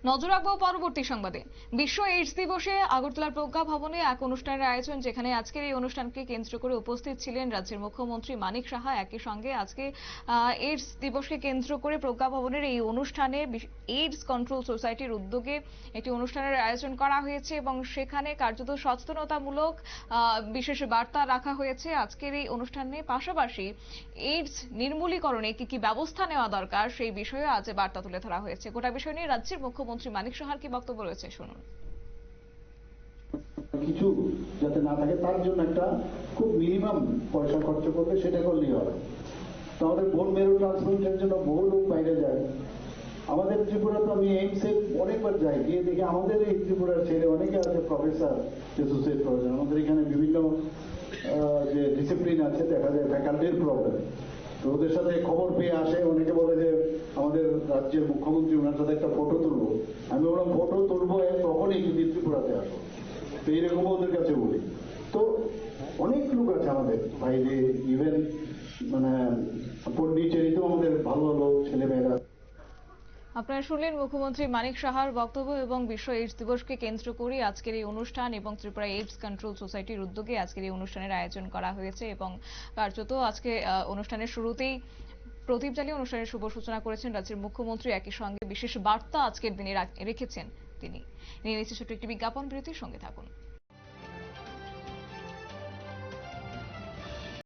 নজর রাখবো পরবর্তী সংবাদে। বিশ্ব এইডস দিবসে আগরতলার প্রজ্ঞা ভবনে এক অনুষ্ঠানের আয়োজন, যেখানে আজকের এই অনুষ্ঠানকে কেন্দ্র করে উপস্থিত ছিলেন রাজ্যের মুখ্যমন্ত্রী মানিক সাহা। একই সঙ্গে আজকে এইডস দিবসকে কেন্দ্র করে প্রজ্ঞা ভবনের এই অনুষ্ঠানে এইডস কন্ট্রোল সোসাইটির উদ্যোগে একটি অনুষ্ঠানের আয়োজন করা হয়েছে এবং সেখানে কার্যত সচেতনতামূলক বিশেষ বার্তা রাখা হয়েছে আজকের এই অনুষ্ঠানে। পাশাপাশি এইডস নির্মূলীকরণে কি কি ব্যবস্থা নেওয়া দরকার সেই বিষয়ে আজ বার্তা তুলে ধরা হয়েছে। গোটা বিষয় নিয়ে রাজ্যের মুখ্যমন্ত্রী মানিক সাহার কি বক্তব্য রয়েছে, শুনুন। কিছু যাতে না থাকে তার জন্য একটা খুব মিনিমাম পয়সা খরচ করবে, সেটা করলেই হবে। তো আমাদের বোন মেরু ট্রান্সপ্লান্টের জন্য বহু লোক বাইরে যায়। আমাদের ত্রিপুরা তো আমি এইমসে অনেকবার যাই, গিয়ে দেখি আমাদের এই ত্রিপুরার ছেলে অনেকে আছে প্রফেসর অ্যাসোসিয়েট করেছেন। আমাদের এখানে বিভিন্ন যে ডিসিপ্লিন আছে, দেখা যায় ফ্যাকাল্টির প্রবলেম, তো ওদের সাথে খবর পেয়ে আসে। অনেকে বলে যে আমাদের রাজ্যের মুখ্যমন্ত্রী, ওনার সাথে একটা ফটো তুলবো। আমি বললাম ফটো তুলবো তখনই যদি ত্রিপুরাতে আসো। তো এইরকম ওদের কাছে বলি। তো অনেক লোক আছে আমাদের বাইরে, ইভেন মানে পন্ডিচেরিতেও আমাদের ভালো ভালো ছেলেমেয়েরা। আপনারা শুনলেন মুখ্যমন্ত্রী মানিক সাহার বক্তব্য এবং বিশ্ব এইডস দিবসকে কেন্দ্র করে আজকের এই অনুষ্ঠান এবং ত্রিপুরা এইডস কন্ট্রোল সোসাইটির উদ্যোগে আজকের এই অনুষ্ঠানের আয়োজন করা হয়েছে। এবং কার্যত আজকে অনুষ্ঠানের শুরুতেই প্রদীপ জ্বালিয়ে অনুষ্ঠানের শুভ সূচনা করেছেন রাজ্যের মুখ্যমন্ত্রী। একই সঙ্গে বিশেষ বার্তা আজকের দিনে রেখেছেন তিনি। নিয়ে নিচ্ছে ছোট্ট একটি বিজ্ঞাপন বিরতির, সঙ্গে থাকুন।